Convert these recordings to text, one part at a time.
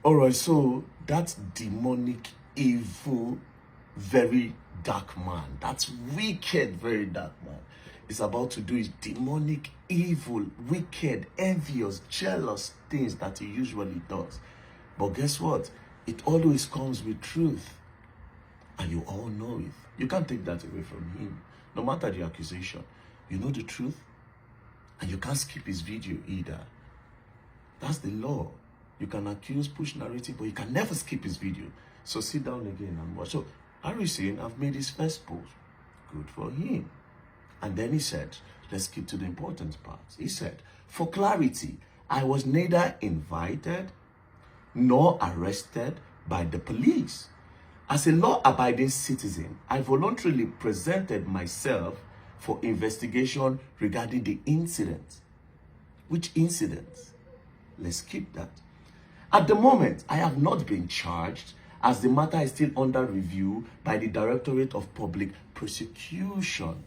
All right, so that demonic, evil, very dark man, that's wicked, very dark man, is about to do his demonic, evil, wicked, envious, jealous things that he usually does. But guess what? It always comes with truth. And you all know it. You can't take that away from him. No matter the accusation, you know the truth. And you can't skip his video either. That's the law. You can accuse, push narrative, but you can never skip his video. So sit down again and watch. So Harrison have made his first post. Good for him. And then he said, let's skip to the important parts. He said, for clarity, I was neither invited nor arrested by the police. As a law-abiding citizen, I voluntarily presented myself for investigation regarding the incident. Which incident? Let's skip that. At the moment, I have not been charged, as the matter is still under review by the Directorate of Public Prosecution.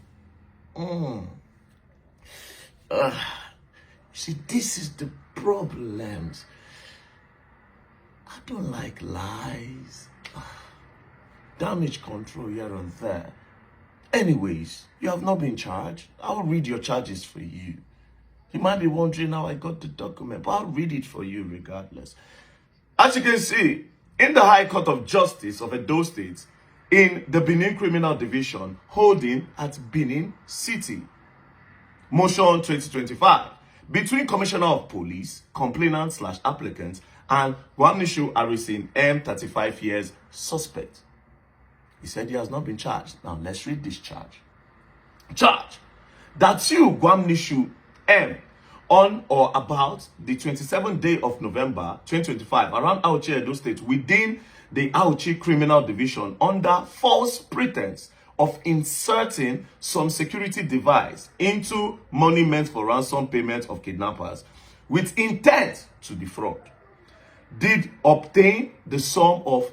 See, this is the problems. I don't like lies. Damage control here and there. Anyways, you have not been charged. I'll read your charges for you. You might be wondering how I got the document, but I'll read it for you regardless. As you can see, in the High Court of Justice of Edo State, in the Benin Criminal Division, holding at Benin City, Motion 2025, between Commissioner of Police, complainant/applicant, and Gwamnishu Harrison, M, 35 years, suspect. He said he has not been charged. Now, let's read this charge. Charge that you, Gwamnishu M, on or about the 27th day of November 2025, around Auchi, Edo State, within the Auchi Criminal Division, under false pretense of inserting some security device into money meant for ransom payment of kidnappers, with intent to defraud, did obtain the sum of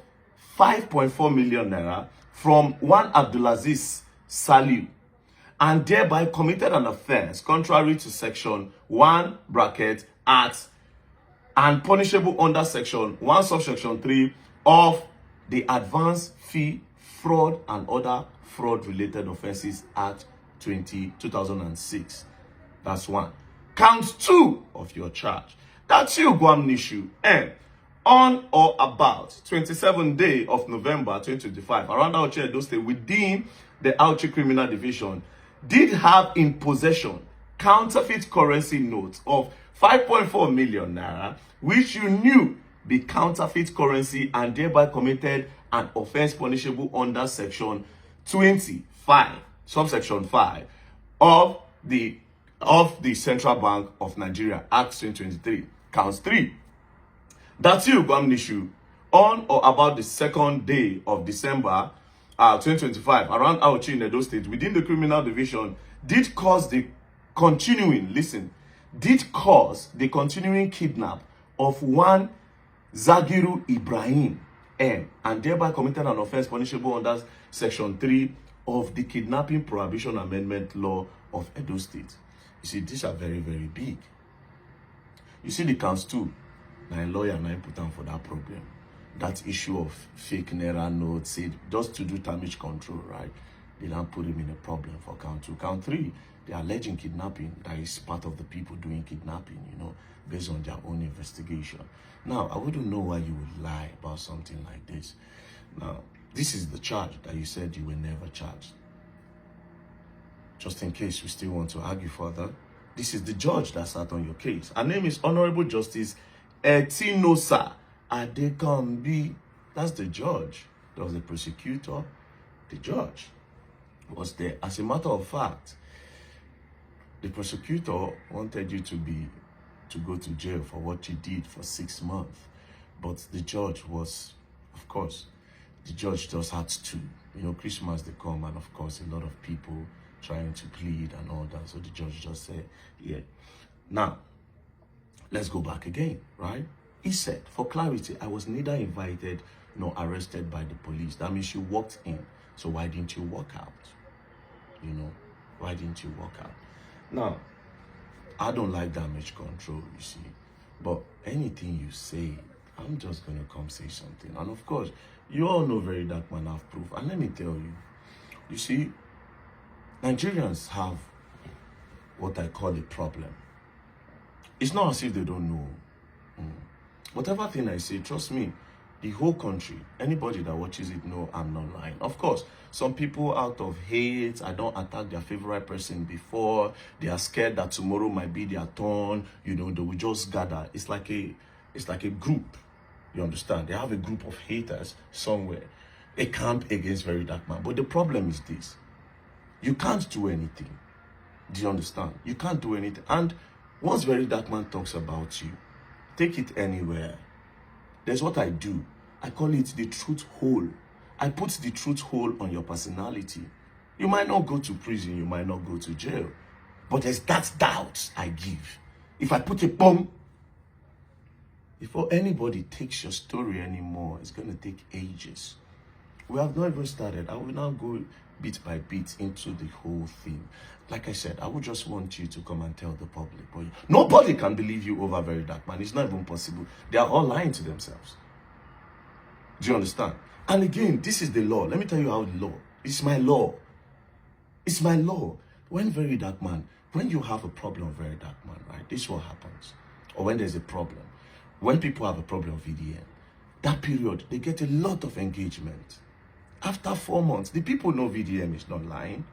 5.4 million naira from one Abdulaziz Saliu, and thereby committed an offense contrary to section 1 bracket at and punishable under section 1 subsection 3 of the Advance Fee Fraud and Other Fraud Related Offenses Act 2006. That's one. Count 2 of your charge. That's you, Gwamnishu M, on or about 27th day of November 2025, around Auchi, Edo State, within the Auchi Criminal Division, did have in possession counterfeit currency notes of 5.4 million naira, which you knew be counterfeit currency, and thereby committed an offense punishable under section 25, subsection 5 of the Central Bank of Nigeria Act 2023. Counts 3. That's you, Gwamnishu, on or about the 2nd day of December 2025, around Auchi in Edo State, within the Criminal Division, did cause the continuing kidnap of one Zagiru Ibrahim M, and thereby committed an offense punishable under section 3 of the Kidnapping Prohibition Amendment Law of Edo State. You see, these are very, very big. You see the counts 2. Now a lawyer now put down for that problem. That issue of fake naira notes, said just to do damage control, right? They now put him in a problem for count 2. Count 3, they are alleging kidnapping. That is part of the people doing kidnapping, based on their own investigation. Now, I wouldn't know why you would lie about something like this. Now, this is the charge that you said you were never charged. Just in case you still want to argue further, this is the judge that sat on your case. Her name is Honorable Justice Etinosa Adekambi. That's the judge. That was the prosecutor. The judge was there. As a matter of fact, the prosecutor wanted you to go to jail for what you did for 6 months. But the judge was, of course, the judge just had to. Christmas they come, and of course a lot of people trying to plead and all that. So the judge just said, yeah. Now, let's go back again, right? He said, for clarity, I was neither invited nor arrested by the police. That means you walked in. So why didn't you walk out? Why didn't you walk out? Now, I don't like damage control, you see. But anything you say, I'm just going to come say something. And of course, you all know Very Dark Man have proof. And let me tell you, you see, Nigerians have what I call a problem. It's not as if they don't know. Whatever thing I say, trust me, the whole country, anybody that watches it know I'm not lying. Of course, some people out of hate, I don't attack their favorite person before. They are scared that tomorrow might be their turn. You know, they will just gather. It's like a group. You understand? They have a group of haters somewhere. A camp against Very Dark Man. But the problem is this. You can't do anything. Do you understand? You can't do anything. And once Very Dark Man talks about you, take it anywhere. There's what I do. I call it the truth hole. I put the truth hole on your personality. You might not go to prison, you might not go to jail. But there's that doubt I give. If I put a bomb, before anybody takes your story anymore, it's going to take ages. We have not even started. I will now go bit by bit into the whole thing. Like I said, I would just want you to come and tell the public. But nobody can believe you over Very Dark Man. It's not even possible. They are all lying to themselves. Do you understand? And again, this is the law. Let me tell you how the law. It's my law. It's my law. When Very Dark Man, when you have a problem with Very Dark Man, right? This is what happens. Or when there's a problem. When people have a problem with VDM, that period, they get a lot of engagement. After 4 months, the people know VDM is not lying.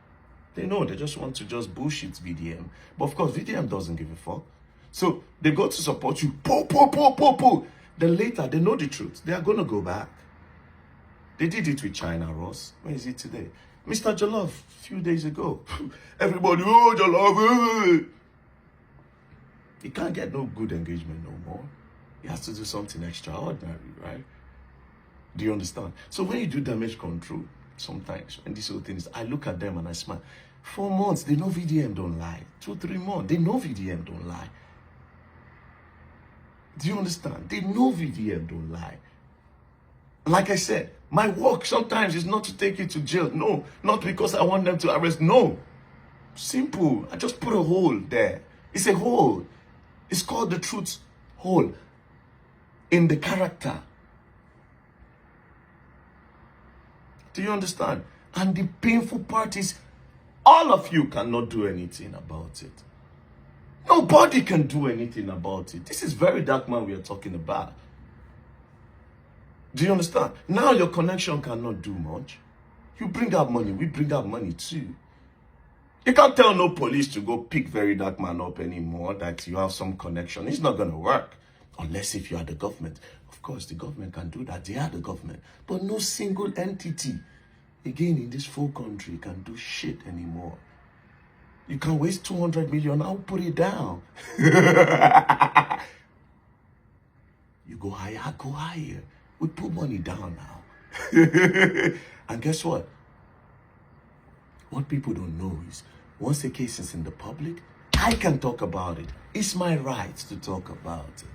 They know, they just want to just bullshit VDM. But of course, VDM doesn't give a fuck. So they go to support you. Then later, they know the truth. They are going to go back. They did it with China, Ross. Where is it today? Mr. Jollof, a few days ago. Everybody, oh, Jollof. He can't get no good engagement no more. He has to do something extraordinary, right? Do you understand? So when you do damage control, sometimes, and this whole thing is, I look at them and I smile. 4 months, they know VDM don't lie. 2, 3 months, they know VDM don't lie. Do you understand? They know VDM don't lie. Like I said, my work sometimes is not to take you to jail. No, not because I want them to arrest. No. Simple. I just put a hole there. It's a hole. It's called the truth hole in the character. Do you understand? And the painful part is all of you cannot do anything about it. Nobody can do anything about it. This is Very Dark Man we are talking about. Do you understand? Now your connection cannot do much. You bring out money, we bring out money too. You can't tell no police to go pick Very Dark Man up anymore that you have some connection. It's not going to work. Unless if you are the government. Of course, the government can do that. They are the government. But no single entity, again, in this full country can do shit anymore. You can waste 200 million. I'll put it down. You go higher, I go higher. We put money down now. And guess what? What people don't know is, once a case is in the public, I can talk about it. It's my right to talk about it.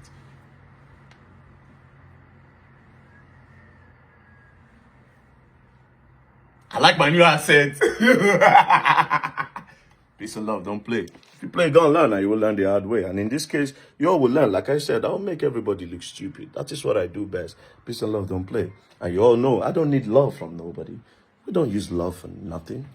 I like my new accent. Peace and love, don't play. If you play, don't learn, and you will learn the hard way. And in this case, you all will learn. Like I said, I'll make everybody look stupid. That is what I do best. Peace and love, don't play. And you all know, I don't need love from nobody. We don't use love for nothing.